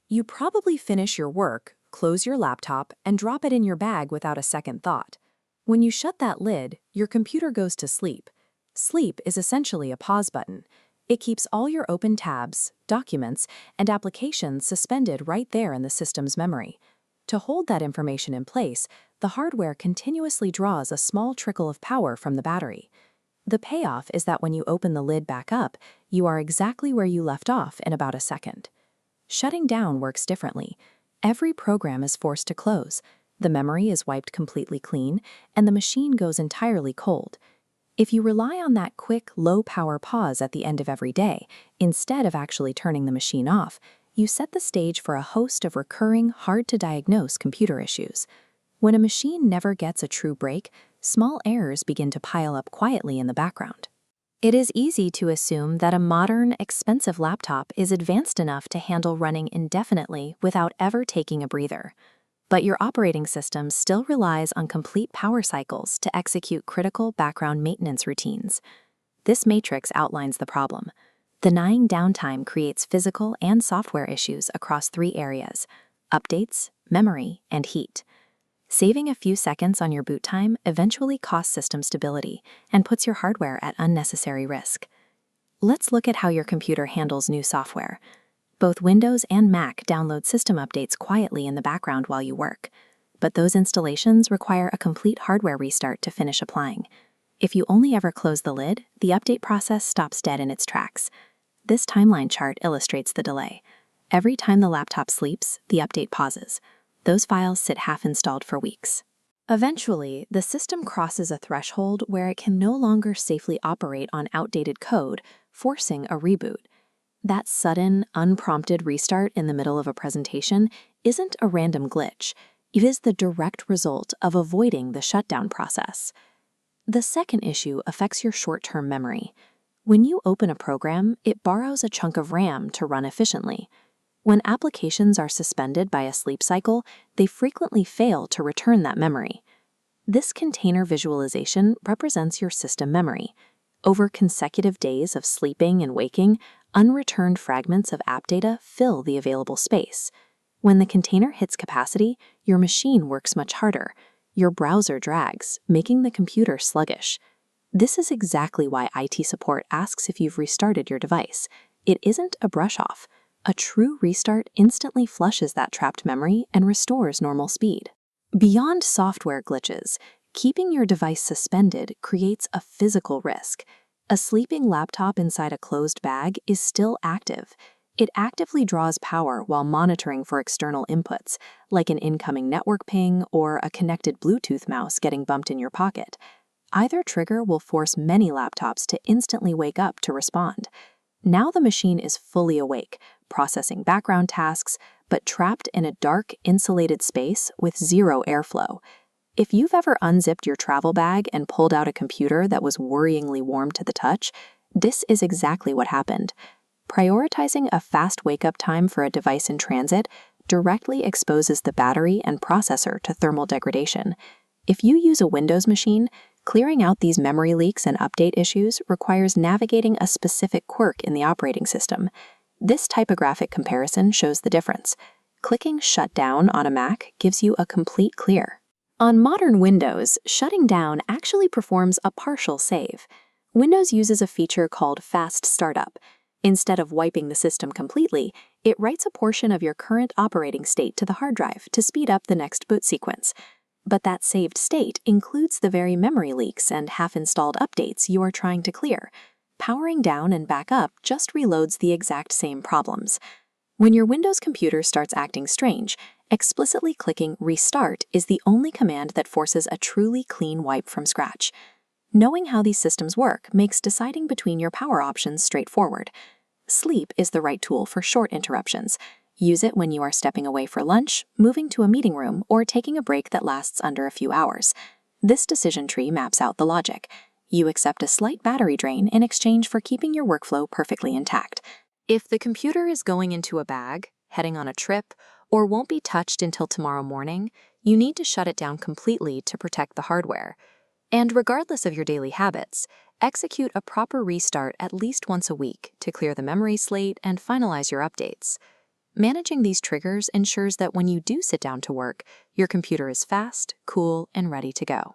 You probably finish your work, close your laptop, and drop it in your bag without a second thought. When you shut that lid, your computer goes to sleep. Sleep is essentially a pause button. It keeps all your open tabs, documents, and applications suspended right there in the system's memory. To hold that information in place, the hardware continuously draws a small trickle of power from the battery. The payoff is that when you open the lid back up, you are exactly where you left off in about a second. Shutting down works differently. Every program is forced to close, the memory is wiped completely clean, and the machine goes entirely cold. If you rely on that quick, low-power pause at the end of every day, instead of actually turning the machine off, you set the stage for a host of recurring, hard-to-diagnose computer issues. When a machine never gets a true break, small errors begin to pile up quietly in the background. It is easy to assume that a modern, expensive laptop is advanced enough to handle running indefinitely without ever taking a breather. But your operating system still relies on complete power cycles to execute critical background maintenance routines. This matrix outlines the problem. Denying downtime creates physical and software issues across 3 areas: updates, memory, and heat. Saving a few seconds on your boot time eventually costs system stability and puts your hardware at unnecessary risk. Let's look at how your computer handles new software. Both Windows and Mac download system updates quietly in the background while you work, but those installations require a complete hardware restart to finish applying. If you only ever close the lid, the update process stops dead in its tracks. This timeline chart illustrates the delay. Every time the laptop sleeps, the update pauses. Those files sit half-installed for weeks. Eventually, the system crosses a threshold where it can no longer safely operate on outdated code, forcing a reboot. That sudden, unprompted restart in the middle of a presentation isn't a random glitch. It is the direct result of avoiding the shutdown process. The second issue affects your short-term memory. When you open a program, it borrows a chunk of RAM to run efficiently. When applications are suspended by a sleep cycle, they frequently fail to return that memory. This container visualization represents your system memory. Over consecutive days of sleeping and waking, unreturned fragments of app data fill the available space. When the container hits capacity, your machine works much harder. Your browser drags, making the computer sluggish. This is exactly why IT support asks if you've restarted your device. It isn't a brush-off. A true restart instantly flushes that trapped memory and restores normal speed. Beyond software glitches, keeping your device suspended creates a physical risk. A sleeping laptop inside a closed bag is still active. It actively draws power while monitoring for external inputs, like an incoming network ping or a connected Bluetooth mouse getting bumped in your pocket. Either trigger will force many laptops to instantly wake up to respond. Now the machine is fully awake, processing background tasks, but trapped in a dark, insulated space with zero airflow. If you've ever unzipped your travel bag and pulled out a computer that was worryingly warm to the touch, this is exactly what happened. Prioritizing a fast wake-up time for a device in transit directly exposes the battery and processor to thermal degradation. If you use a Windows machine, clearing out these memory leaks and update issues requires navigating a specific quirk in the operating system. This typographic comparison shows the difference. Clicking Shut Down on a Mac gives you a complete clear. On modern Windows, shutting down actually performs a partial save. Windows uses a feature called Fast Startup. Instead of wiping the system completely, it writes a portion of your current operating state to the hard drive to speed up the next boot sequence. But that saved state includes the very memory leaks and half-installed updates you are trying to clear. Powering down and back up just reloads the exact same problems. When your Windows computer starts acting strange, explicitly clicking Restart is the only command that forces a truly clean wipe from scratch. Knowing how these systems work makes deciding between your power options straightforward. Sleep is the right tool for short interruptions. Use it when you are stepping away for lunch, moving to a meeting room, or taking a break that lasts under a few hours. This decision tree maps out the logic. You accept a slight battery drain in exchange for keeping your workflow perfectly intact. If the computer is going into a bag, heading on a trip, or won't be touched until tomorrow morning, you need to shut it down completely to protect the hardware. And regardless of your daily habits, execute a proper restart at least once a week to clear the memory slate and finalize your updates. Managing these triggers ensures that when you do sit down to work, your computer is fast, cool, and ready to go.